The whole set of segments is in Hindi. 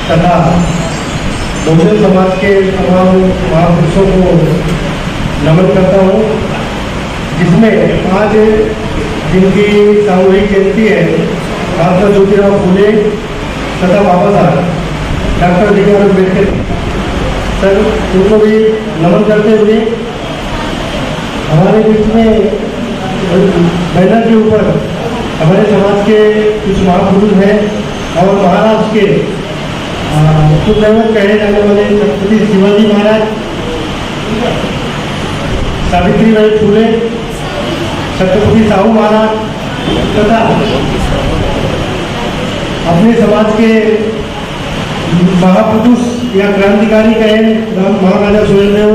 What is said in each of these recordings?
तथा बहुजन समाज के तमाम महापुरुषों को नमन करता हूँ, जिसमें आज जिनकी सामूहिक जयंती है महात्मा ज्योतिराव फूले तथा बाबा साहब डॉक्टर बी.आर. अम्बेडकर सर, उनको भी नमन करते हुए हमारे बीच में बैनर के ऊपर हमारे समाज के कुछ महापुरुष हैं और महाराष्ट्र के कुलदैवत कहे जाने वाले छत्रपति शिवाजी महाराज, सावित्रीबाई फूले, छत्रपति साहू महाराज तथा अपने समाज के महापुरुष या क्रांतिकारी कहें महाराजा सुहेलदेव,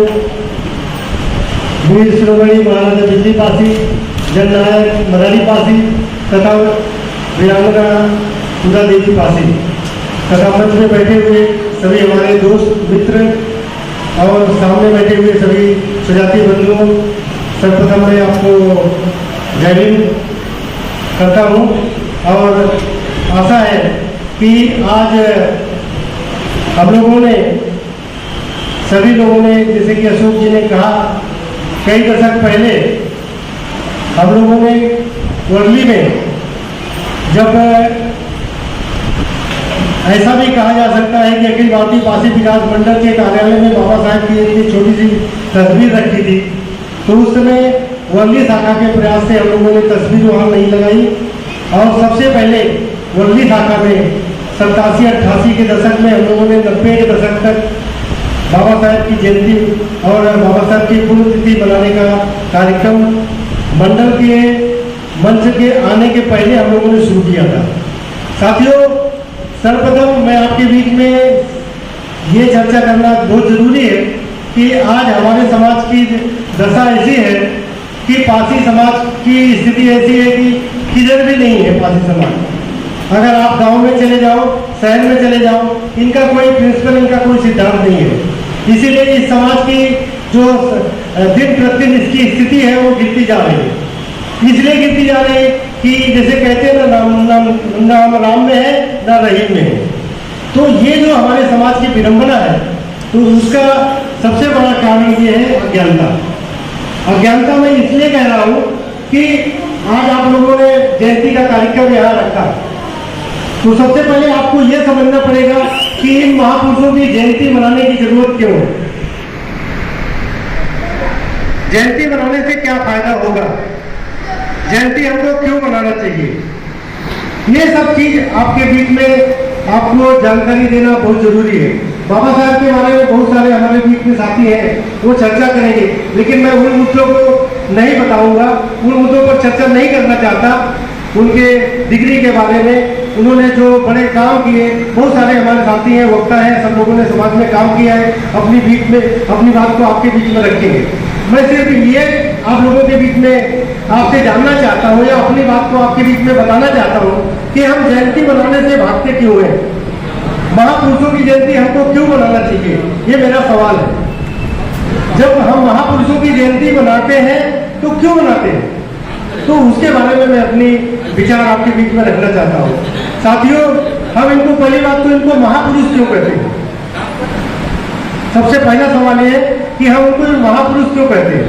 वीर शिरोमणि महाराजा बिजली पासी, जननायक मराठी पासी तथा वीरांगना पूजा देवी पासी तथा मंच में बैठे हुए सभी हमारे दोस्त मित्र और सामने बैठे हुए सभी सुजाति बंधुओं, सर्वप्रथम मैं आपको जय हिंद करता हूँ और आशा है कि आज हम लोगों ने सभी लोगों ने, जैसे कि अशोक जी ने कहा, कई दशक पहले हम लोगों ने वर्ली में जब ऐसा भी कहा जा सकता है कि अखिल भारतीय पासी विकास मंडल के कार्यालय में बाबा साहब की एक छोटी सी तस्वीर रखी थी, तो उस समय वर्ली शाखा के प्रयास से हम लोगों ने तस्वीर वहाँ नहीं लगाई और सबसे पहले वर्ली शाखा में 87-88 के दशक में हम लोगों ने 90 के दशक तक बाबा साहब की जयंती और बाबा साहब की पुण्यतिथि मनाने का कार्यक्रम मंडल के मंच के आने के पहले हम लोगों ने शुरू किया था। साथियों, सर्वप्रथम मैं आपके बीच में ये चर्चा करना बहुत जरूरी है कि आज हमारे समाज की दशा ऐसी है कि पासी समाज की स्थिति ऐसी है कि किधर भी नहीं है पासी समाज। अगर आप गांव में चले जाओ, शहर में चले जाओ, इनका कोई प्रिंसिपल, इनका कोई सिद्धांत नहीं है। इसीलिए इस समाज की जो दिन प्रतिदिन इसकी स्थिति है वो गिरती जा रही है। इसलिए गिरती जा रही है कि जैसे कहते हैं ना, नाम राम में है ना रहीम में है। तो ये जो हमारे समाज की विडंबना है, तो उसका सबसे बड़ा कारण ये है अज्ञानता। अज्ञानता मैं इसलिए कह रहा हूँ कि आज आप लोगों ने जयंती का कार्यक्रम यहाँ रखा, तो सबसे पहले आपको यह समझना पड़ेगा कि इन महापुरुषों की जयंती मनाने की जरूरत क्यों है, जयंती मनाने से क्या फायदा होगा, जयंती हमको क्यों मनाना चाहिए। ये सब चीज आपके बीच में आपको जानकारी देना बहुत जरूरी है। बाबा साहब के बारे में बहुत सारे हमारे बीच में साथी हैं, वो चर्चा करेंगे, लेकिन मैं उन मुद्दों को नहीं बताऊंगा, उन मुद्दों पर चर्चा नहीं करना चाहता। उनके डिग्री के बारे में, उन्होंने जो बड़े काम किए, बहुत सारे हमारे साथी हैं, वक्ता हैं, सब लोगों ने समाज में काम किया है, अपनी बीच में अपनी बात को आपके बीच में रखेंगे। मैं सिर्फ ये आप लोगों के बीच में आपसे जानना चाहता हूँ या अपनी बात को आपके बीच में बताना चाहता हूँ कि हम जयंती मनाने से भागते क्यों हैं, महापुरुषों की जयंती हमको क्यों मनाना चाहिए, ये मेरा सवाल है। जब हम महापुरुषों की जयंती मनाते हैं तो क्यों मनाते हैं, तो उसके बारे में मैं अपनी विचार आपके बीच में रखना चाहता हूँ। साथियों, हम इनको पहली बात तो इनको महापुरुष क्यों कहते हैं। सबसे पहला सवाल ये है कि हम उनको महापुरुष क्यों कहते हैं।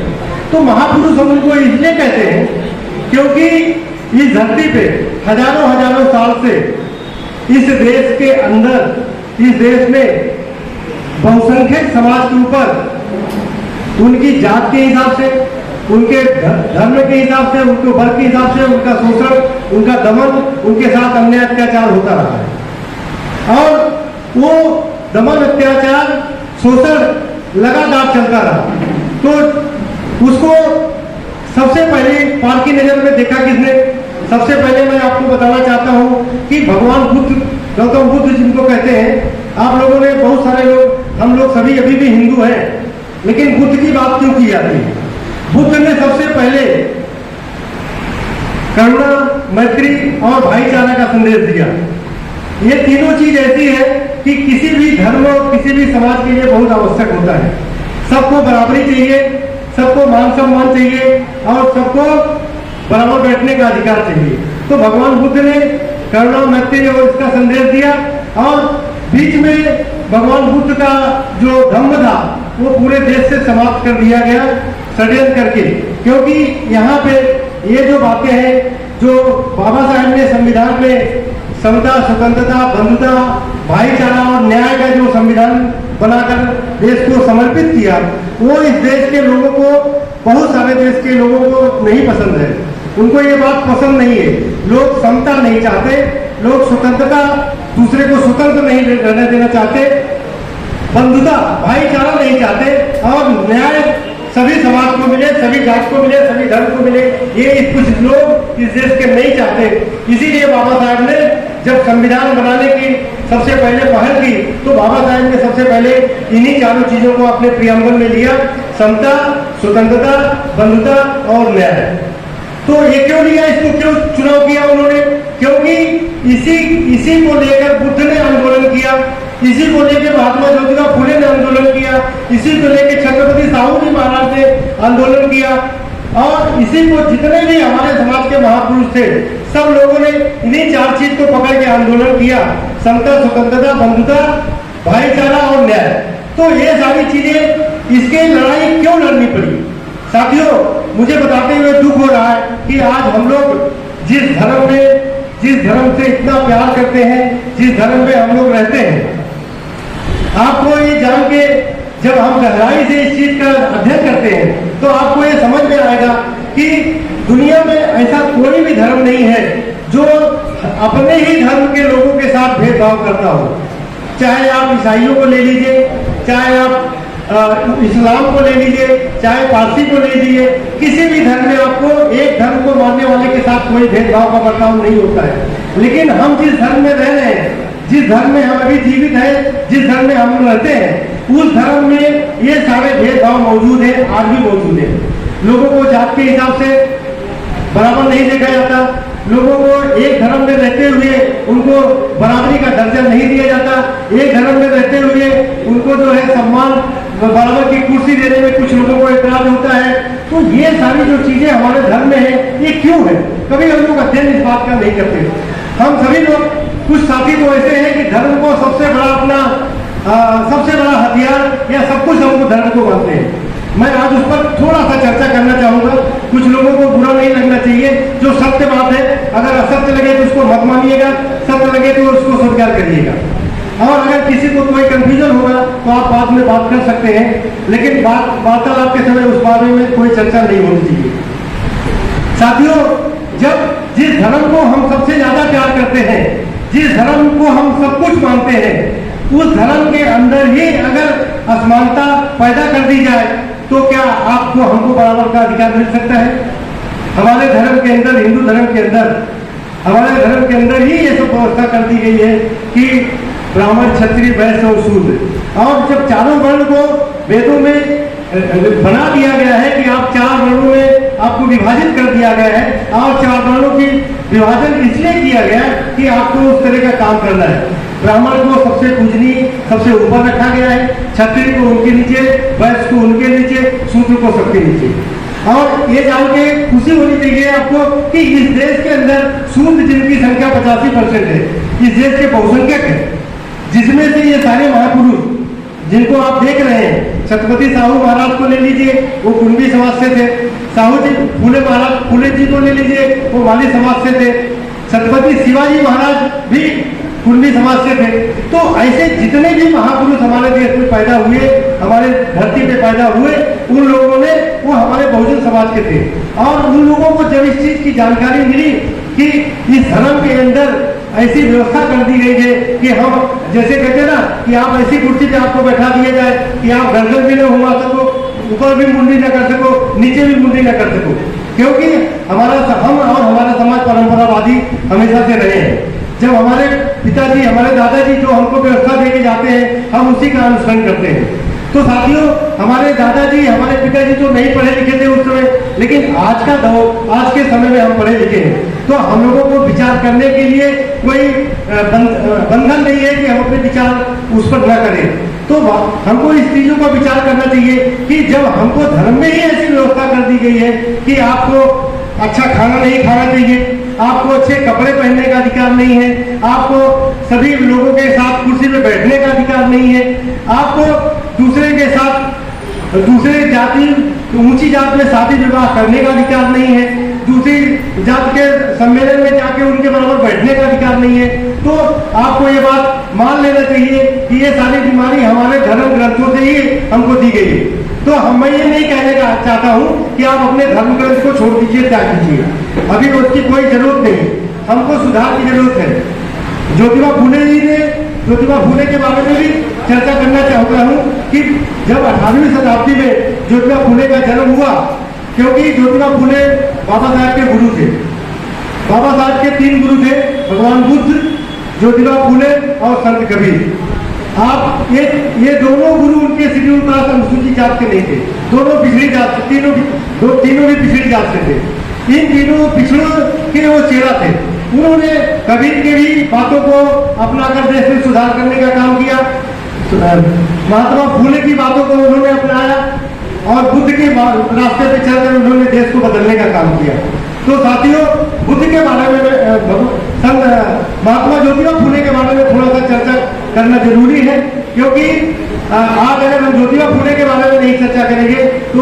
तो महापुरुष हम उनको इसलिए कहते हैं क्योंकि इस धरती पे हजारों हजारों साल से इस देश के अंदर, इस देश में बहुसंख्यक समाज के ऊपर उनकी जात के हिसाब से, उनके धर्म के हिसाब से, उनके वर्ग के हिसाब से उनका शोषण, उनका दमन, उनके साथ अन्याय अत्याचार होता रहा है और वो दमन अत्याचार शोषण लगातार चलता रहा। तो उसको सबसे पहले पार की नजर में देखा किसने। सबसे पहले मैं आपको बताना चाहता हूँ कि भगवान बुद्ध, गौतम बुद्ध जिनको कहते हैं, आप लोगों ने बहुत सारे लोग, हम लोग सभी अभी भी हिंदू हैं, लेकिन बुद्ध की बात क्यों की जाती है। बुद्ध ने सबसे पहले करुणा, मैत्री और भाईचारा का संदेश दिया। ये तीनों चीज ऐसी है कि किसी भी धर्म और किसी भी समाज के लिए बहुत आवश्यक होता है। सबको बराबरी चाहिए, सबको मान सम्मान चाहिए और सबको बराबर बैठने का अधिकार चाहिए। तो भगवान बुद्ध ने करुणा, मैत्री और इसका संदेश दिया और बीच में भगवान बुद्ध का जो धम्म था वो पूरे देश से समाप्त कर दिया गया षड्यंत्र करके, क्योंकि यहाँ पे ये जो बातें हैं जो बाबा साहब ने संविधान में समता, स्वतंत्रता, बंधुता, भाईचारा और न्याय का जो संविधान बनाकर देश को समर्पित किया, वो इस देश के लोगों को, बहुत सारे देश के लोगों को नहीं पसंद है। उनको ये बात पसंद नहीं है। लोग समता नहीं चाहते, लोग स्वतंत्रता, दूसरे को स्वतंत्र नहीं रहने देना चाहते, बंधुता, भाईचारा नहीं चाहते और न्याय सभी समाज को मिले, सभी जात को मिले, सभी धर्म को मिले, ये कुछ लोग इस देश के नहीं चाहते। इसीलिए बाबा साहब ने जब संविधान बनाने की सबसे पहले पहल की तो बाबा साहब ने सबसे पहले इन्हीं चारों चीजों को अपने प्रियम्बल में लिया, समता, स्वतंत्रता, बंधुता और न्याय। तो ये क्यों लिया, इसको क्यों चुनाव किया उन्होंने? क्योंकि इसी को लेकर बुद्ध ने आंदोलन किया, इसी को लेकर महात्मा ज्योतिबा फुले ने आंदोलन किया, इसी को लेकर छत्रपति साहू जी महाराज ने आंदोलन किया और इसी को जितने भी हमारे समाज के महापुरुष थे सब लोगों ने इन्हीं चार चीज को पकड़ के आंदोलन किया, समता, स्वतंत्रता, बंधुता, भाईचारा और न्याय। तो ये सारी चीजें, इसके लड़ाई क्यों लड़नी पड़ी? साथियों, मुझे बताते हुए दुख हो रहा है कि आज हम लोग जिस धर्म से इतना प्यार करते हैं, जिस धर्म में हम लोग रहते हैं, आपको ये जान के जब हम गहराई से इस चीज का अध्ययन करते हैं तो आपको ये समझ में आएगा कि दुनिया में ऐसा कोई भी धर्म नहीं है जो अपने ही धर्म के लोगों के साथ भेदभाव करता हो। चाहे आप ईसाइयों को ले लीजिए, चाहे आप इस्लाम को ले लीजिए, चाहे पारसी को ले लीजिए, किसी भी धर्म में आपको एक धर्म को मानने वाले के साथ कोई भेदभाव का बर्ताव नहीं होता है। लेकिन हम जिस धर्म में रह रहे हैं, जिस धर्म में हम अभी जीवित हैं, जिस धर्म में हम रहते हैं, उस धर्म में ये सारे भेदभाव मौजूद है, आज भी मौजूद है। लोगों को जात के हिसाब से बराबर नहीं देखा जाता, लोगों को एक धर्म में रहते हुए उनको बराबरी का दर्जा नहीं दिया जाता, एक धर्म में रहते हुए उनको जो है सम्मान, बराबर की कुर्सी देने में कुछ लोगों को एतराज होता है। तो ये सारी जो चीजें हमारे धर्म में है, ये क्यों है? कभी हम लोग अध्ययन इस बात का नहीं करते। हम सभी लोग, कुछ साथी तो ऐसे हैं कि धर्म को सबसे बड़ा अपना सबसे बड़ा हथियार या सब कुछ हमको धर्म को मानते हैं। मैं आज उस पर थोड़ा सा चर्चा करना चाहूंगा। कुछ लोगों को बुरा नहीं लगना चाहिए, जो सत्य बात है, अगर असत्य लगे तो उसको मत मानिएगा, सत्य लगे तो उसको स्वीकार करिएगा। और अगर किसी को कोई कंफ्यूजन होगा तो आप बाद में बात कर सकते हैं, लेकिन वार्तालाप के समय उस बारे में कोई चर्चा नहीं होनी चाहिए। साथियों, जब जिस धर्म को हम सबसे ज्यादा प्यार करते हैं, जिस धर्म को हम सब कुछ मानते हैं, उस धर्म के अंदर ही अगर असमानता पैदा कर दी जाए तो क्या आपको हमको बराबर का अधिकार मिल सकता है? हमारे धर्म के अंदर, हिंदू धर्म के अंदर, हमारे धर्म के अंदर ही ये सब व्यवस्था कर दी गई है कि ब्राह्मण, क्षत्रिय, वैश्य और शूद्र। और जब चारों वर्ण को वेदों में बना दिया गया है कि आप चार वर्णों में आपको विभाजित कर दिया गया है, और चार वर्णों की विभाजन इसलिए किया गया कि आपको उस तरह का काम करना है। ब्राह्मण को सबसे पूजनीय, सबसे ऊपर रखा गया है, क्षत्रिय को उनके नीचे, वैश्य को उनके नीचे, शूद्र को सबके नीचे। और ये जान के खुशी होनी चाहिए आपको कि इस देश के अंदर शूद्र जिनकी संख्या 85% है, इस देश के बहुसंख्यक है, जिसमें से ये सारे महापुरुष जिनको आप देख रहे हैं, छत्रपति साहू महाराज को ले लीजिए, वो कुंभी समाज से थे। साहू जी, फूले जी को ले लीजिए, वो माली समाज से थे। छत्रपति शिवाजी महाराज भी कुंभी समाज से थे। तो ऐसे जितने भी महापुरुष हमारे देश में पैदा हुए, हमारे धरती पे पैदा हुए, उन लोगों ने, वो हमारे बहुजन समाज के थे। और उन लोगों को जब इस चीज की जानकारी मिली कि इस धर्म के अंदर ऐसी व्यवस्था कर दी गई है कि हम, जैसे कहते ना कि आप ऐसी कुर्सी पे आपको बैठा दिया जाए कि आप गर्दन भी न घुमा सको, ऊपर भी मुंडी न कर सको, नीचे भी मुंडी न कर सको, क्योंकि हम और हमारा समाज परंपरावादी हमेशा से रहे हैं। जब हमारे पिताजी, हमारे दादाजी जो हमको व्यवस्था देके जाते हैं, हम उसी का अनुसरण करते हैं। तो साथियों, हमारे दादाजी, हमारे पिताजी तो नहीं पढ़े लिखे थे उस समय, लेकिन आज का दौर, आज के समय में हम पढ़े लिखे हैं। तो हम लोगों को विचार करने के लिए कोई बंधन नहीं है कि हम अपने विचार उस पर न करें। तो हमको इस चीजों का विचार करना चाहिए कि जब हमको धर्म में ही ऐसी व्यवस्था कर दी गई है कि आपको अच्छा खाना नहीं खाना चाहिए, आपको अच्छे कपड़े पहनने का अधिकार नहीं है, आपको सभी लोगों के साथ कुर्सी पे बैठने का अधिकार नहीं है, आपको दूसरे के साथ दूसरे जाति ऊंची जात में शादी विवाह करने का अधिकार नहीं है, दूसरी जात के सम्मेलन में जाके उनके बराबर बैठने का अधिकार नहीं है। तो आपको ये बात मान लेना चाहिए कि ये सारी बीमारी हमारे धर्म ग्रंथों से ही हमको दी गई है। तो मैं ये नहीं कहने का चाहता हूँ कि आप अपने धर्म ग्रंथ को छोड़ दीजिए, त्याग दीजिए, अभी उसकी कोई जरूरत नहीं, हमको सुधार की जरूरत है। ज्योतिबा फुले के बारे में भी चर्चा करना चाहता हूँ कि जब 18वीं शताब्दी में ज्योतिबा फुले का जन्म हुआ, क्योंकि ज्योतिबा फुले बाबा साहब के गुरु थे। बाबा साहब के 3 गुरु थे, भगवान बुद्ध, ज्योतिबा फुले और संत कबीर। आप ये दोनों गुरु उनके शेड्यूल कास्ट अनुसूचित जात के नहीं थे, दोनों पिछड़ी जात से, तीनों भी पिछड़ी जात से थे। इन तीनों पिछड़ों के वो चेला थे। उन्होंने कबीर के भी बातों को अपनाकर देश में सुधार करने का काम किया, महात्मा फुले की बातों को उन्होंने अपनाया और बुद्ध के रास्ते पे चलकर उन्होंने देश को बदलने का काम किया। तो साथियों, बुद्ध के बारे में महात्मा ज्योतिबा फुले के बारे में थोड़ा सा चर्चा करना जरूरी है, क्योंकि आज अगर हम ज्योतिबा फुले के बारे में नहीं चर्चा करेंगे तो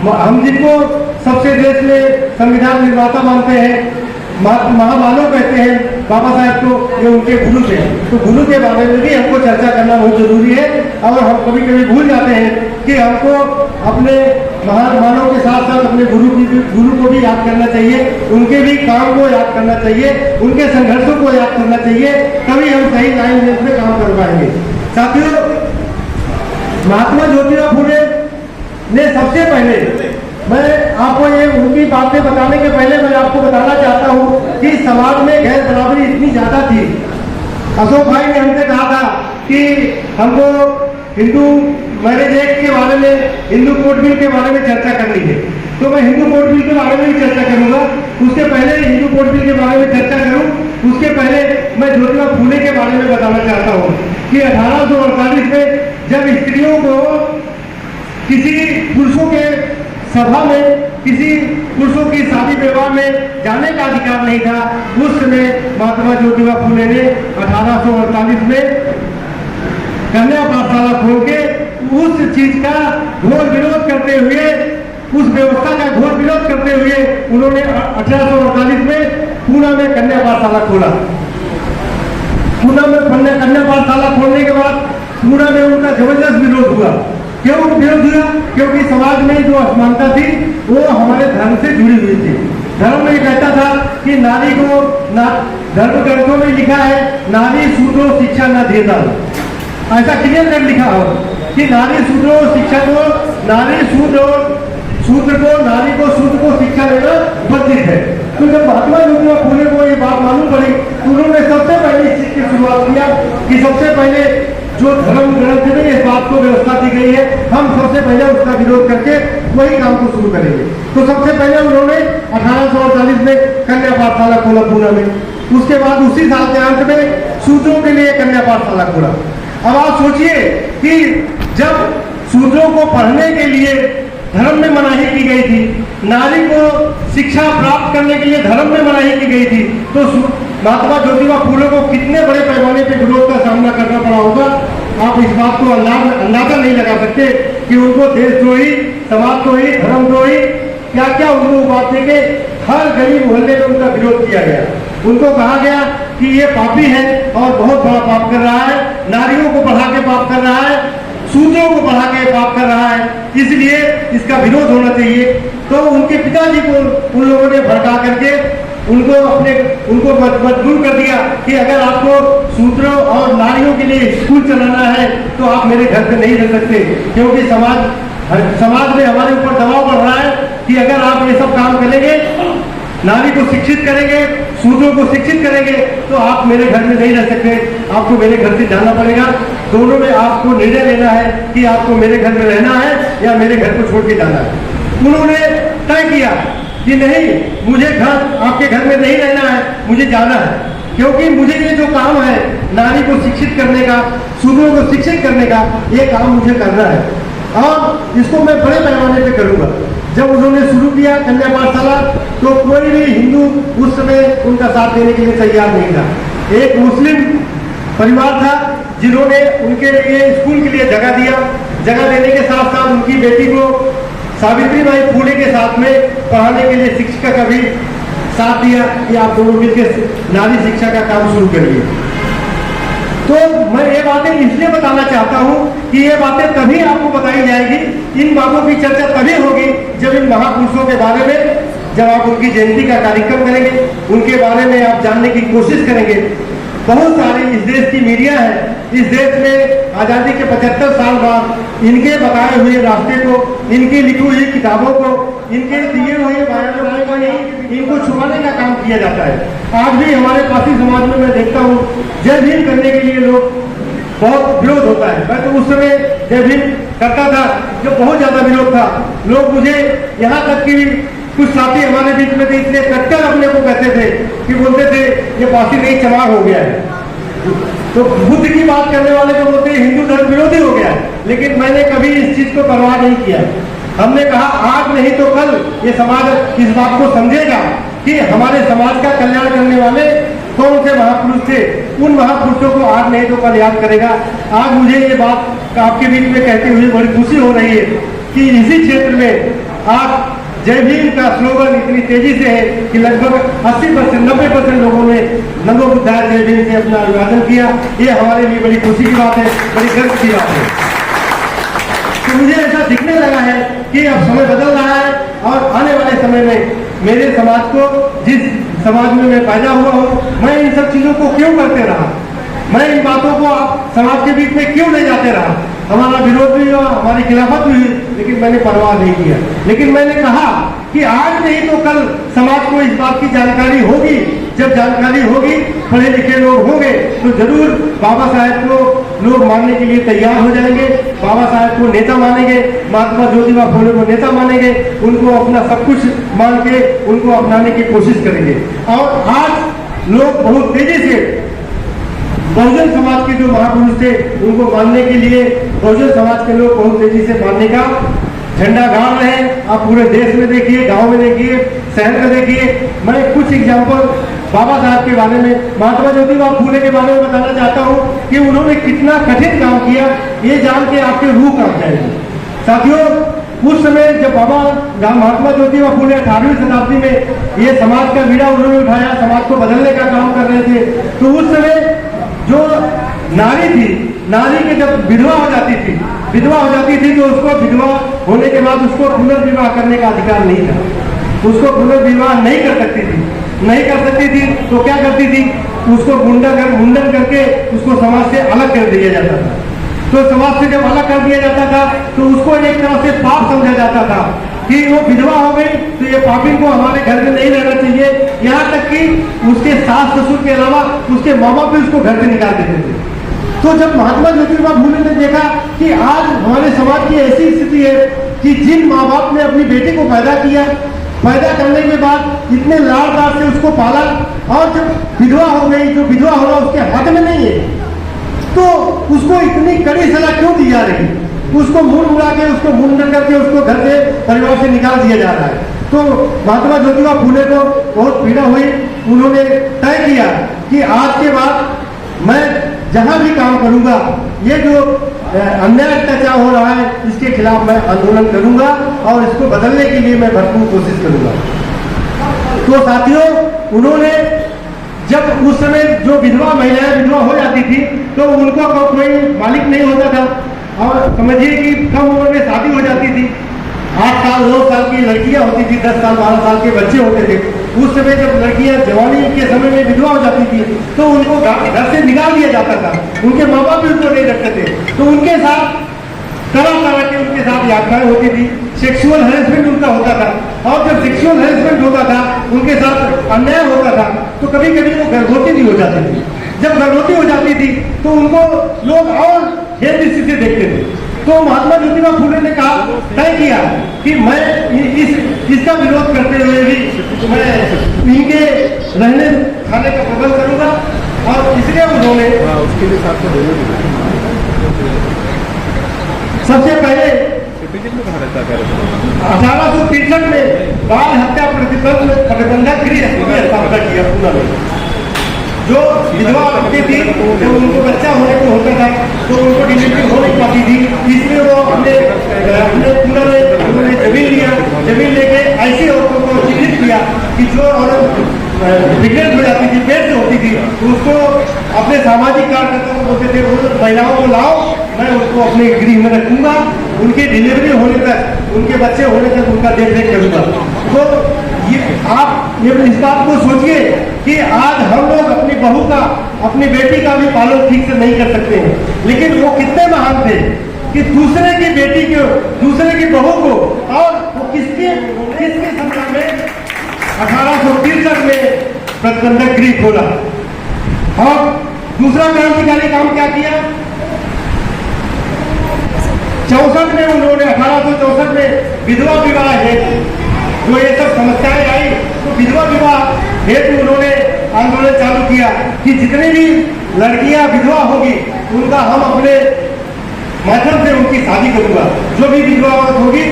हम जिनको सबसे देश में संविधान निर्माता मानते हैं, महामानव कहते हैं बाबा साहब को, ये उनके गुरु थे। तो गुरु के बारे में भी हमको चर्चा करना बहुत जरूरी है। और हम कभी कभी भूल जाते हैं कि हमको अपने महान मानव के साथ साथ अपने गुरु को भी याद करना चाहिए, उनके भी काम को याद करना चाहिए, उनके संघर्षों को याद करना चाहिए, तभी हम सही लाइन में काम कर पाएंगे। साथियों, महात्मा ज्योतिबा फुले ने सबसे पहले, मैं आपको ये उनकी बातें बताने के पहले मैं आपको बताना चाहता हूँ कि समाज में गैर बराबरी इतनी ज्यादा थी। अशोक भाई ने हमसे कहा था कि हमको हिंदू मैरिज एक्ट के बारे में, हिंदू कोड बिल के बारे में चर्चा करनी है। तो मैं हिंदू कोड बिल के बारे में भी चर्चा करूंगा। उसके पहले हिंदू कोड बिल के बारे में चर्चा करूं, उसके पहले मैं ज्योतिबा फुले के बारे में बताना चाहता हूँ कि 1848 में जब स्त्रियों को किसी पुरुषों के सभा में, किसी पुरुषों की शादी विवाह में जाने का अधिकार नहीं था, उस समय महात्मा ज्योतिबा फुले ने 1848 में कन्या पाठशाला खोल के उस चीज का घोर विरोध करते हुए, उस व्यवस्था का घोर विरोध करते हुए उन्होंने 1848 में पूना में कन्या पाठशाला खोला। पूना में कन्या पाठशाला खोलने के बाद पूना में उनका जबरदस्त विरोध हुआ। क्यों विरोध हुआ? क्योंकि समाज में जो असमानता थी वो हमारे धर्म से जुड़ी हुई थी। धर्म में कहता था कि नारी को, धर्म ग्रंथों में लिखा है, नारी शूद्रो शिक्षा न देता, ऐसा क्लियर कर लिखा हो कि नारी शूद्रो शिक्षा को, नारी शूद्र को, नारी को शूद्र को शिक्षा देना वर्जित है। तो जब महात्मा ज्योतिबा फुले को ये बात मालूम पड़ी तो उन्होंने सबसे पहले इस चीज की शुरुआत किया कि सबसे पहले जो धर्म ग्रंथ में इस बात को व्यवस्था दी गई है, हम सबसे पहले उसका विरोध करके वही काम को शुरू करेंगे। तो सबसे पहले उन्होंने 1848 में कन्या पाठशाला खोला पूना में। उसके बाद उसी साल के अंत में शूद्रों के लिए कन्या पाठशाला खोला। अब आप सोचिए कि जब शूद्रों को पढ़ने के लिए धर्म में मनाही की गई थी, नारी को शिक्षा प्राप्त करने के लिए धर्म में मनाही की गई थी, तो महात्मा ज्योतिबा फुले को कितने बड़े पैमाने पे विरोध का सामना करना पड़ा होगा। आप इस बात को अंदाजा नहीं लगा सकते कि उनको देशद्रोही, समाजद्रोही, धर्मद्रोही क्या क्या उनको बात देके हर गली मोहल्ले में उनका विरोध किया गया। उनको कहा गया कि ये पापी है और बहुत बड़ा पाप कर रहा है, नारियों को बढ़ा के पाप कर रहा है, शूद्रों को बढ़ा के पाप कर रहा है, इसलिए इसका विरोध होना चाहिए। तो उनके पिताजी को उन लोगों ने भड़का करके उनको मजबूर कर दिया कि अगर आपको शूद्रों और नारियों के लिए स्कूल चलाना है तो आप मेरे घर पे नहीं रह सकते, क्योंकि समाज में हमारे ऊपर दबाव बढ़ रहा है कि अगर आप ये सब काम करेंगे, नारी को शिक्षित करेंगे, शूद्रों को शिक्षित करेंगे, तो आप मेरे घर में नहीं रह सकते, आपको मेरे घर से जाना पड़ेगा। दोनों में आपको निर्णय लेना है कि आपको मेरे घर में रहना है या मेरे घर को छोड़ के जाना है। उन्होंने तय किया कि नहीं, मुझे आपके घर में नहीं रहना है, मुझे जाना है, क्योंकि मुझे ये जो काम है नारी को शिक्षित करने का, शूद्रों को शिक्षित करने का, ये काम मुझे करना है और इसको मैं बड़े पैमाने पे करूंगा। जब उन्होंने शुरू किया कन्या पाठशाला, तो कोई भी हिंदू उस समय उनका साथ देने के लिए तैयार नहीं था। एक मुस्लिम परिवार था जिन्होंने उनके लिए स्कूल के लिए जगह दिया। जगह देने के साथ साथ उनकी बेटी को सावित्रीबाई फुले के साथ में पढ़ाने के लिए शिक्षिका का भी साथ दिया कि आप दोनों मिलकर नारी शिक्षा का काम शुरू करिए। तो मैं ये बातें इसलिए बताना चाहता हूँ कि ये बातें तभी आपको बताई जाएगी, इन बातों की चर्चा तभी होगी जब इन महापुरुषों के बारे में, जब आप उनकी जयंती का कार्यक्रम करेंगे, उनके बारे में आप जानने की कोशिश करेंगे। बहुत सारी इस देश की मीडिया है, इस देश में आज़ादी के 75 साल बाद इनके बताए हुए रास्ते को, इनकी लिखी हुई किताबों को, इनके दिए हुए बयानों को इनको छुपाने का काम किया जाता है। आज भी हमारे पासी समाज में मैं देखता हूँ जय भीम करने के लिए लोग बहुत विरोध होता है। मैं तो उस समय जय भीम करता था जो बहुत ज्यादा विरोध था। लोग मुझे यहाँ तक कि कुछ साथी हमारे बीच में थे, इतने कट्टर अपने को कहते थे कि बोलते थे ये पासी नहीं चमार हो गया है। तो बुद्ध की बात करने वाले जो बोलते हैं हिंदू धर्म विरोधी हो गया है। लेकिन मैंने कभी इस चीज को परवाह नहीं किया। हमने कहा आज नहीं तो कल ये समाज इस बात को समझेगा कि हमारे समाज का कल्याण करने वाले कौन से महापुरुष थे। उन महापुरुषों को आज नहीं तो कल याद करेगा। आज मुझे ये बात आपके बीच में कहते हुए बड़ी खुशी हो रही है कि इसी क्षेत्र में आज जय भीम का स्लोगन इतनी तेजी से है कि लगभग 80% 90% लोगों ने नमो बुद्धाय जय भीम से अपना अभिवादन किया। ये हमारे लिए बड़ी खुशी की बात है, बड़ी गर्व की बात है। तो मुझे ऐसा दिखने लगा है कि अब समय बदल रहा है और आने वाले समय में मेरे समाज को, जिस समाज में मैं पैदा हुआ हूँ, मैं इन सब चीजों को क्यों करते रहा, मैं इन बातों को समाज के बीच में क्यों ले जाते रहा। हमारा विरोध भी हुआ, हमारी खिलाफत भी हुई, लेकिन मैंने परवाह नहीं किया। लेकिन मैंने कहा कि आज नहीं तो कल समाज को इस बात की जानकारी होगी। जब जानकारी होगी, पढ़े लिखे लोग होंगे तो जरूर बाबा साहेब को लोग मानने के लिए तैयार हो जाएंगे। बाबा साहेब को नेता मानेंगे, महात्मा ज्योतिबा फुले को नेता मानेंगे, उनको अपना सब कुछ मान के उनको अपनाने की कोशिश करेंगे। और आज लोग बहुत तेजी से बहुजन समाज के जो महापुरुष थे उनको मानने के लिए बहुजन समाज के लोग बहुत तेजी से मानने का झंडा गाड़ रहे हैं। आप पूरे देश में देखिए, गांव में देखिए, शहर में देखिए। मैं कुछ एग्जाम्पल बाबा साहब के बारे में, महात्मा ज्योतिबा फुले के बारे में बताना चाहता हूँ कि उन्होंने कितना कठिन काम किया, ये जान के आपके रूह कांप जाएगी। साथियों, उस समय जब महात्मा ज्योतिबा फुले 18वीं शताब्दी में ये समाज का बीड़ा उन्होंने उठाया, समाज को बदलने का काम कर रहे थे, तो उस समय जो नारी थी, नारी के जब विधवा हो जाती थी तो उसको विधवा होने के बाद उसको पुनर्विवाह करने का अधिकार नहीं था। उसको पुनर्विवाह नहीं कर सकती थी तो क्या करती थी, उसको मुंडन करके उसको समाज से अलग कर दिया जाता था। तो समाज से जब अलग कर दिया जाता था तो उसको एक तरह से पाप समझा जाता था कि वो विधवा हो गई तो ये पापी को हमारे घर में नहीं रहना चाहिए। यहाँ तक कि उसके सास ससुर के अलावा उसके माँ बाप भी उसको घर से निकाल देते थे। तो जब महात्मा ज्योतिबा फुले ने देखा कि आज हमारे समाज की ऐसी स्थिति है कि जिन माँ बाप ने अपनी बेटी को पैदा किया, पैदा करने के बाद इतने लाड़ प्यार से उसको पाला, और जब विधवा हो गई, जो विधवा होना उसके हाथ में नहीं है, तो उसको इतनी कड़ी सजा क्यों दी जा रही। उसको मुंह उड़ा के, उसको मुंडन करके उसको घर से, परिवार से निकाल दिया जा रहा है। तो महात्मा ज्योतिबा फुले को बहुत पीड़ा हुई। उन्होंने तय किया कि आज के बाद मैं जहां भी काम करूंगा, ये जो अन्याय अत्याचार हो रहा है इसके खिलाफ मैं आंदोलन करूंगा और इसको बदलने के लिए मैं भरपूर कोशिश करूंगा। तो साथियों, उन्होंने जब उस समय जो विधवा महिलाएं विधवा हो जाती थी तो उनको कोई मालिक नहीं होता था, और समझिए कि कम उम्र में शादी हो जाती थी। 8 साल 9 साल की लड़कियां होती थी, 10 साल 12 साल के बच्चे होते थे। उस समय जब लड़कियां जवानी के समय में विधवा हो जाती थी तो उनको घर से निकाल दिया जाता था। उनके माँ बाप भी उनको नहीं रखते थे, तो उनके साथ तरह तरह की उनके साथ यात्राएं होती थी। सेक्सुअल हैरेसमेंट उनका होता था, और जब सेक्सुअल हैरेसमेंट होता था, उनके साथ अन्याय होता था, तो कभी कभी वो गर्भवती भी हो जाती थी। जब गर्भवती हो जाती थी तो उनको लोग और हेय दृष्टि से देखते थे। तो महात्मा ज्योतिबा फुले ने कहा, तय किया कि मैं इसका विरोध करते हुए भी मैं इनके रहने खाने का प्रबंध करूंगा। और इसलिए उन्होंने उसके लिए सबसे पहले 1863 में बाल हत्या प्रतिबंधक गृह स्थापना किया पूना में। जो विधवा औरतें थी, जो उनको बच्चा होने को होता था तो उनको डिलीवरी हो नहीं पाती थी, इसलिए वो अपने पूना में उन्होंने जमीन लिया। जमीन लेके ऐसी औरतों को चिन्हित किया कि जो औरत प्रेग्नेंट हो जाती थी, पेट से होती थी, उसको अपने सामाजिक कार्यकर्ताओं को बोलते थे, वो महिलाओं को लाओ, मैं उनको अपने गृह में रखूंगा, उनकी डिलीवरी होने तक, उनके बच्चे होने तक उनका देख रेख करूंगा। तो आप इस बात को सोचिए कि आज हम लोग अपनी बहू का, अपनी बेटी का भी पालन ठीक से नहीं कर सकते हैं, लेकिन वो कितने महान थे कि दूसरे की बेटी को, दूसरे की बहू को, और वो किसके संख्या में 1863 में प्रतिबंधक गृह खोला। और दूसरा क्रांतिकारी काम क्या किया? 64 में उन्होंने 1864 में विधवा विवाह है, जो ये सब समस्याएं आई तो विधवा विवाह हेतु उन्होंने आंदोलन चालू किया कि जितनी भी लड़कियां विधवा होगी उनका हम अपने माध्यम से उनकी शादी करूंगा। जो भी विधवा औरत होगी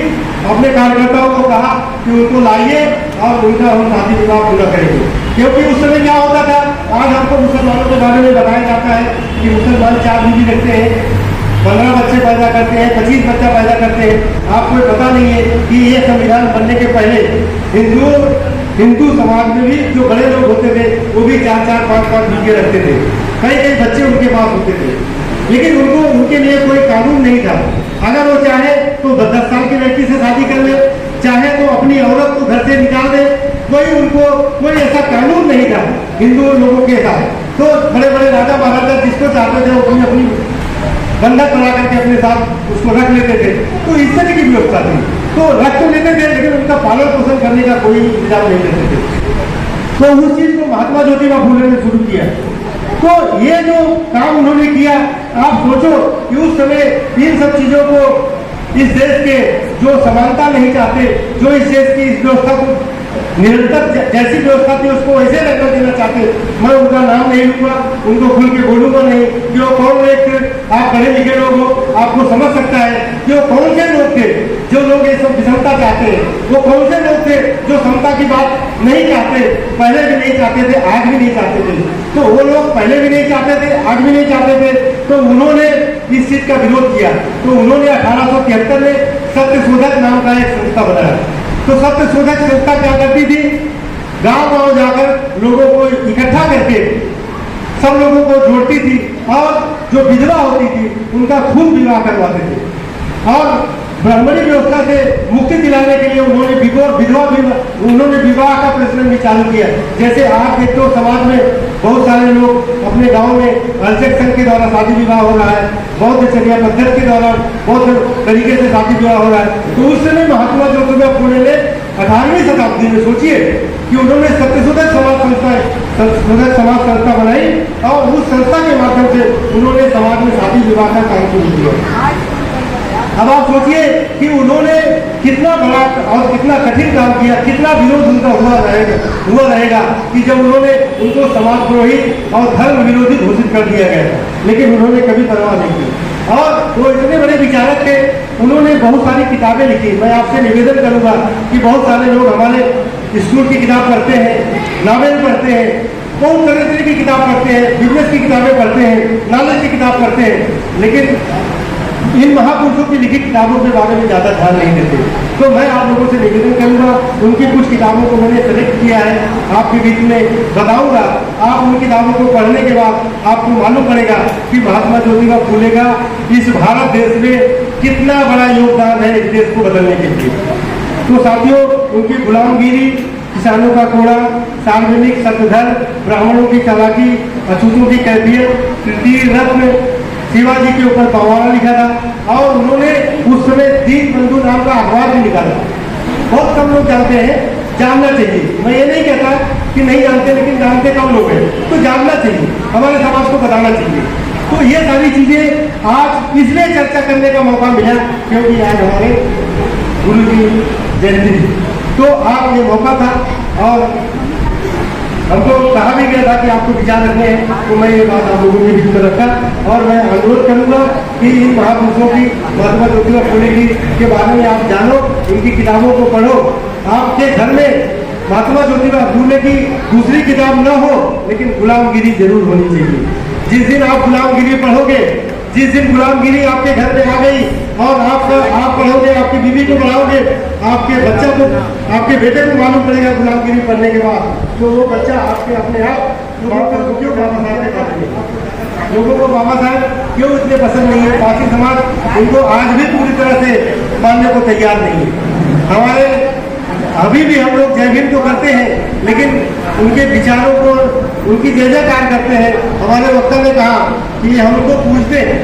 अपने कार्यकर्ताओं को कहा कि उनको लाइए और उनका हम शादी विवाह पूरा करेंगे। क्योंकि उस समय क्या होता था, आज हमको मुसलमानों के बारे में बताया जाता है कि मुसलमान 4 बीवी रखते हैं, 15 बच्चे पैदा करते हैं, 25 बच्चा पैदा करते हैं। आपको पता नहीं है कि ये संविधान बनने के पहले हिंदू समाज में भी जो बड़े लोग होते थे वो भी 4-4, 5-5 बीवी रखते थे, कई बच्चे उनके पास होते थे, लेकिन उनके लिए कोई कानून नहीं था। अगर वो चाहे तो 10 साल की लड़की से शादी कर ले, चाहे तो अपनी औरत को घर से निकाल दे, कोई ऐसा कानून नहीं था हिंदू लोगों के साथ। तो बड़े बड़े राजा महाराजा जिसको चाहते थे वो अपनी बंधक बना करके अपने साथ उसको रख लेते थे। तो इस तरह की व्यवस्था थी, तो रख तो लेते थे लेकिन उनका पालन पोषण करने का कोई इंतजाम नहीं करते थे। तो उस चीज को महात्मा ज्योतिबा फुले ने शुरू किया। तो ये जो काम उन्होंने किया, आप सोचो कि उस समय इन सब चीजों को, इस देश के जो समानता नहीं चाहते, जो इस देश की इस व्यवस्था को निरंतर जैसी व्यवस्था थी उसको वैसे रहना देना चाहते, मैं उनका नाम नहीं लूंगा, उनको खुल के बोलूंगा नहीं कि वो कौन एक, आप पढ़े लिखे लोग हो, आपको समझ सकता है कि वो कौन से लोग थे जो लोग ये सब विषमता चाहते हैं, वो कौन से लोग थे जो समता की बात नहीं चाहते, पहले भी नहीं चाहते थे, आज भी नहीं चाहते थे। तो वो लोग पहले भी नहीं चाहते थे, आज भी नहीं चाहते थे, तो उन्होंने इस चीज का विरोध किया। तो उन्होंने 1873 में सत्यशोधक नाम का एक संस्था बनाया। तो सत्यशोधक संस्था क्या करती थी, गांव-गांव जाकर लोगों को इकट्ठा करके सब लोगों को जोड़ती थी और जो विधवा होती थी उनका खूब विवाह करवाते थे। और ब्राह्मणी व्यवस्था से मुक्ति दिलाने के लिए उन्होंने विवाह का प्रचलन भी चालू किया। जैसे आज देखते हो समाज में बहुत सारे लोग अपने गांव में अल्सेक्शन के द्वारा शादी विवाह हो रहा है, बौद्ध चर्या पद्धति के द्वारा बहुत तरीके से शादी विवाह हो रहा है। तो उस समय महात्मा ज्योतिबा फुले ने 18वीं शताब्दी में, सोचिए कि उन्होंने सत्यशोधक समाज संस्था बनाई और उस संस्था के माध्यम से उन्होंने समाज में शादी विवाह का काम शुरू किया। अब आप सोचिए कि उन्होंने कितना बड़ा और कितना कठिन काम किया, कितना विरोध उनका हुआ रहेगा कि जब उन्होंने उनको समाज पुरोहित और धर्म विरोधी घोषित कर दिया गया था, लेकिन उन्होंने कभी परवाह नहीं की। और वो इतने बड़े विचारक थे, उन्होंने बहुत सारी किताबें लिखी। मैं आपसे निवेदन करूंगा कि बहुत सारे लोग हमारे स्कूल की किताब पढ़ते हैं, नावल पढ़ते हैं, बहुत तरह की किताब पढ़ते हैं, बिजनेस की किताबें पढ़ते हैं, नॉलेज की किताब पढ़ते हैं, लेकिन इन महापुरुषों की लिखित किताबों के बारे में ज्यादा ध्यान नहीं देते। तो मैं आप लोगों से निवेदन करूंगा, उनकी कुछ किताबों को मैंने सेलेक्ट किया है, आपके बीच में बताऊंगा। आप उन किताबों को पढ़ने के बाद आपको मालूम पड़ेगा कि महात्मा ज्योतिबा फुले का इस भारत देश में कितना बड़ा योगदान है इस देश को बदलने के लिए। तो साथियों, उनकी गुलामगिरी, किसानों का कोड़ा, सार्वजनिक सत्यधर्म, ब्राह्मणों की चालाकी, अछूतों की कैफियत, तृतीय रत्न शिवाजी के ऊपर पवाड़ा लिखा था और उन्होंने उस समय दीन बंधु नाम का अखबार भी निकाला। बहुत कम लोग जानते हैं, जानना चाहिए। मैं ये नहीं कहता कि नहीं जानते, लेकिन जानते कम लोग हैं, तो जानना चाहिए, हमारे समाज को बताना चाहिए। तो ये सारी चीजें आज इसलिए चर्चा करने का मौका मिला क्योंकि आज हमारे गुरु जी जयंती थी, तो आज ये मौका था। और हमको कहा भी गया था कि आपको विचार रखने हैं, तो मैं ये बात आप लोगों के बीच में रखा और मैं अनुरोध करूंगा कि इन महापुरुषों की महात्मा ज्योतिबा फुले की के बारे में आप जानो, इनकी किताबों को पढ़ो। आपके घर में महात्मा ज्योतिबा फुले की दूसरी किताब न हो, लेकिन गुलामगिरी जरूर होनी चाहिए। जिस दिन आप गुलामगिरी पढ़ोगे, जिस दिन गुलामगिरी आपके घर में आ गई और आप पढ़ोगे, आपकी बीवी को पढ़ाओगे, आपके बच्चा को, आपके बेटे को मालूम पड़ेगा गुलामगिरी पढ़ने के बाद, तो वो बच्चा आपके अपने आप क्यों बाबा साहब के बारे लोगों को बाबा साहब क्यों इतने पसंद नहीं है। पारसी समाज उनको आज भी पूरी तरह से मानने को तैयार नहीं है। हमारे अभी भी हम लोग जय भीम तो करते हैं, लेकिन उनके विचारों को, उनकी जय जयकार करते हैं। हमारे वक्ता ने कहा कि हम उनको पूजते हैं,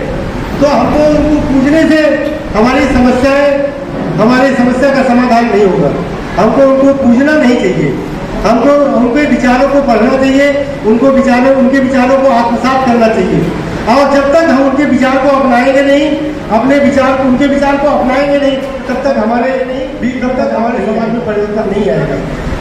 तो हमको उनको पूजने से हमारी समस्या का समाधान नहीं होगा। हमको उनको पूजना नहीं चाहिए, हमको उनके विचारों को पढ़ना चाहिए, उनके विचारों को आत्मसात करना चाहिए। और जब तक हम उनके विचार को अपनाएंगे नहीं, उनके विचार को अपनाएंगे नहीं, तब तक हमारे समाज में परिवर्तन नहीं आएगा।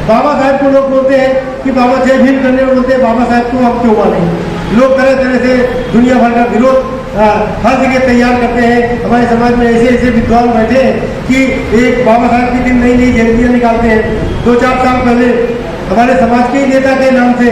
बाबा साहब को लोग बोलते हैं कि बाबा जय भीम करने में बोलते हैं, बाबा साहब को हम क्यों मानेंगे। लोग तरह तरह से दुनिया भर का विरोध हर जगह तैयार करते हैं। हमारे समाज में ऐसे विद्वान बैठे हैं कि एक बाबा साहब की दिन नई जयंतियाँ निकालते हैं। 2-4 साल पहले हमारे समाज के नेता के नाम से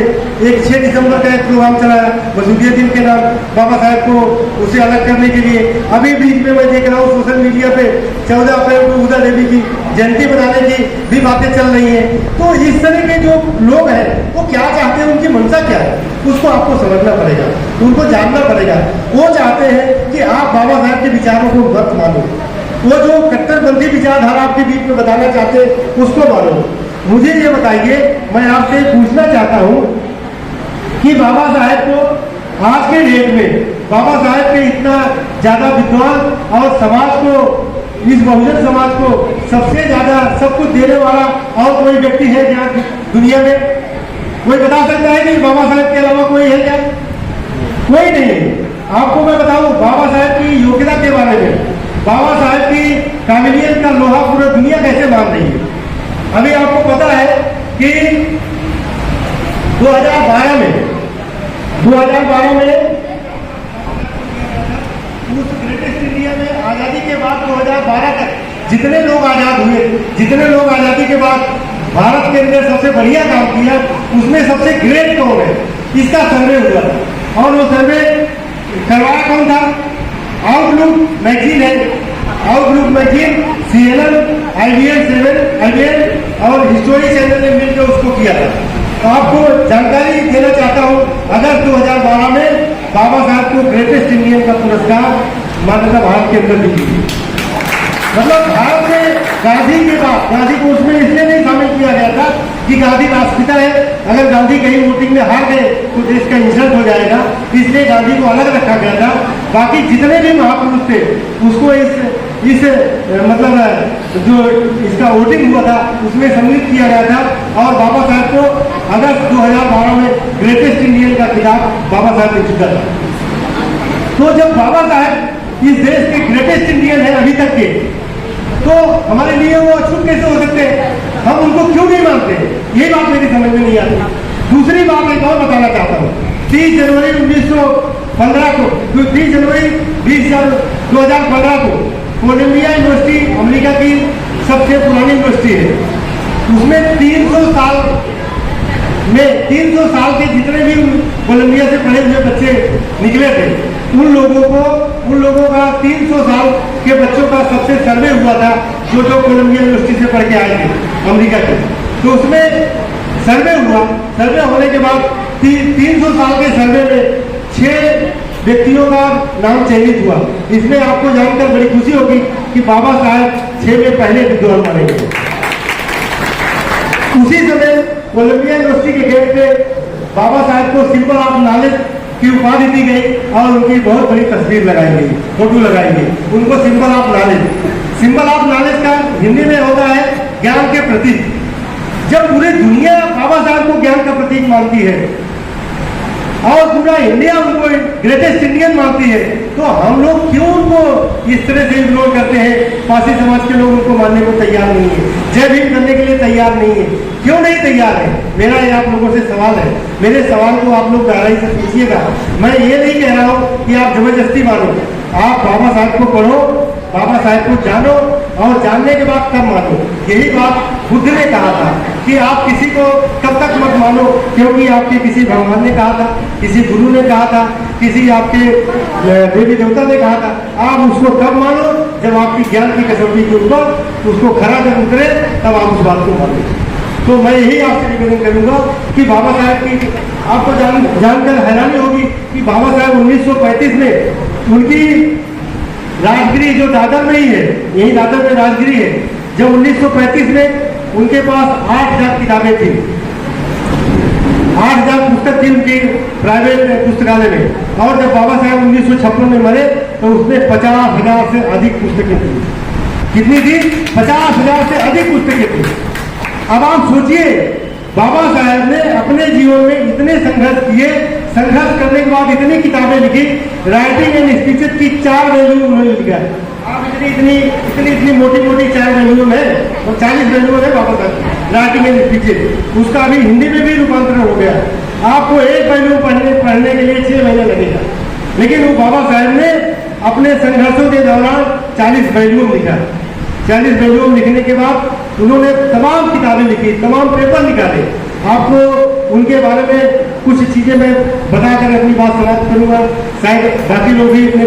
एक 6 दिसंबर का एक प्रोग्राम चलाया, वसुधीय दिन के नाम बाबा साहब को उसे अलग करने के लिए। अभी बीच में मैं देख रहा हूँ सोशल मीडिया पे 14 अप्रैल को उदा देवी की जयंती मनाने की भी बातें चल रही हैं। तो इस तरह के जो लोग हैं वो क्या चाहते हैं, उनकी मंशा क्या है, उसको आपको समझना पड़ेगा, उनको जानना पड़ेगा। वो चाहते हैं कि आप बाबा साहब के विचारों को मत मानो, वो जो कट्टरपंथी विचारधारा आपके बीच में बताना चाहते हैं उसको मानो। मुझे ये बताइए, मैं आपसे पूछना चाहता हूँ कि बाबा साहब को आज के डेट में, बाबा साहब के इतना ज्यादा विद्वान और समाज को, इस बहुजन समाज को सबसे ज्यादा सब कुछ देने वाला और कोई व्यक्ति है क्या दुनिया में? कोई बता सकता है कि बाबा साहब के अलावा कोई है क्या? कोई नहीं है। आपको मैं बताऊं बाबा साहब की योग्यता के बारे में, बाबा साहब की काबिलियत का लोहा पूरा दुनिया कैसे मान रही है। अभी आपको पता है कि 2012 में उस ग्रेटेस्ट इंडिया में आजादी के बाद 2012 तक जितने लोग आजाद हुए, जितने लोग आजादी के बाद भारत के अंदर सबसे बढ़िया काम किया, उसमें सबसे ग्रेट कौन है, इसका सर्वे हुआ था। और वो सर्वे करवाया कौन था? आउटलुक मैगजीन है। आउटलुक मैगजीन, CNN, IBN और हिस्टोरी चैनल ने मिलकर उसको किया था। तो आपको जानकारी देना चाहता हूँ, अगस्त 2012 में बाबा साहब को ग्रेटेस्ट इंडियन का पुरस्कार मान्यता भारत के अंदर दी गई। मतलब भारत में गांधी के बाद, गांधी को उसमें इसलिए नहीं शामिल किया गया था कि गांधी राष्ट्रपिता है, अगर गांधी कहीं वोटिंग में हार गए तो देश का इंसल्ट हो जाएगा, इसलिए गांधी को अलग रखा गया था। बाकी जितने भी महापुरुष थे उसको इस मतलब जो इसका वोटिंग हुआ था उसमें सम्मिलित किया गया था। और बाबा साहब को अगस्त 2012 में ग्रेटेस्ट इंडियन का खिताब बाबा साहब ने जीता था। तो जब बाबा साहब इस देश के ग्रेटेस्ट इंडियन है अभी तक के, तो हमारे लिए वो अछूत कैसे हो सकते हैं? हम उनको क्यों नहीं मानते? ये बात मेरी समझ में नहीं आती। दूसरी बात एक और बताना चाहता हूँ, 30 जनवरी 2015 को, 30 जनवरी 2015 को कोलंबिया यूनिवर्सिटी अमेरिका की सबसे पुरानी यूनिवर्सिटी है, उसमें 300 साल के जितने भी कोलंबिया से पढ़े हुए बच्चे निकले थे, उन लोगों का 300 साल के बच्चों का सबसे सर्वे हुआ था, जो कोलंबिया यूनिवर्सिटी से पढ़ के आए थे अमेरिका के। तो उसमें सर्वे हुआ, सर्वे होने के बाद 300 साल के सर्वे में 6 व्यक्तियों का नाम चयनित हुआ। इसमें आपको जानकर बड़ी खुशी होगी कि बाबा साहब 6 में पहले विद्वान माने गए। उसी समय कोलंबिया यूनिवर्सिटी के गेट पे बाबा साहब को सिंबल ऑफ नॉलेज की उपाधि दी गई और उनकी बहुत बड़ी तस्वीर लगाई गई, फोटो लगाई गई, उनको symbol of knowledge. Symbol of knowledge का हिंदी में होता है ज्ञान के प्रतीक। जब पूरी दुनिया बाबा साहब को ज्ञान का प्रतीक मानती है और पूरा इंडिया उनको ग्रेटेस्ट इंडियन मानती है, तो हम लोग क्यों उनको इस तरह से इग्नोर करते हैं? पारसी समाज के लोग उनको मानने को तैयार नहीं है। जय भीम करने के लिए तैयार नहीं है। क्यों नहीं तैयार है? मेरा ये आप लोगों से सवाल है। मेरे सवाल को आप लोग गहराई से पूछिएगा। मैं ये नहीं कह रहा हूँ कि आप जबरदस्ती मानो। आप बाबा साहब को पढ़ो, बाबा साहब को जानो, और जानने के बाद तब मानो। यही बात बुद्ध ने कहा था कि आप किसी को तब तक मत मानो क्योंकि आपके किसी भगवान ने कहा था, किसी गुरु ने कहा था, किसी आपके देवी देवता ने कहा था। आप उसको तब मानो जब आपकी ज्ञान की कसौटी के ऊपर उसको खरा जब उतरे, तब आप उस बात को मानो। तो मैं यही आपसे निवेदन करूंगा कि बाबा साहब की आपको जानकर हैरानी होगी कि बाबा साहब 1935 में उनकी राजगिरी जो दादर में ही है, यही दादर में राजगिरी है, जब 1935 में उनके पास 8,000 किताबें थी, 8,000 पुस्तक थी उनकी प्राइवेट पुस्तकालय में। और जब बाबा साहब 1956 में मरे तो उसमें 50,000 से अधिक पुस्तकें थी। कितनी थी? 50,000 से अधिक पुस्तकें थी। अब आप सोचिए, बाबा साहब ने अपने जीवन में इतने संघर्ष किए, संघर्ष करने के बाद इतनी किताबें लिखी। राइटिंग एंड स्पीचेस की 4 वैल्यूम उन्होंने लिखा। आप इतनी मोटी 4 वैल्यूम है और 40 वैल्यूम है बाबा साहब राइटिंग एंड स्पीचेस। उसका अभी हिंदी में भी रूपांतरण हो गया। आपको एक वैल्यूम पढ़ने के लिए 6 महीने लगेगा, लेकिन वो बाबा साहब ने अपने संघर्षों के दौरान 40 वैल्यूम लिखा। 40 वैल्यूम लिखने के बाद उन्होंने तमाम किताबें लिखी, तमाम पेपर निकाले। आपको उनके बारे में कुछ चीजें मैं बताकर अपनी बात समाप्त करूंगा। शायद बाकी लोग भी इतने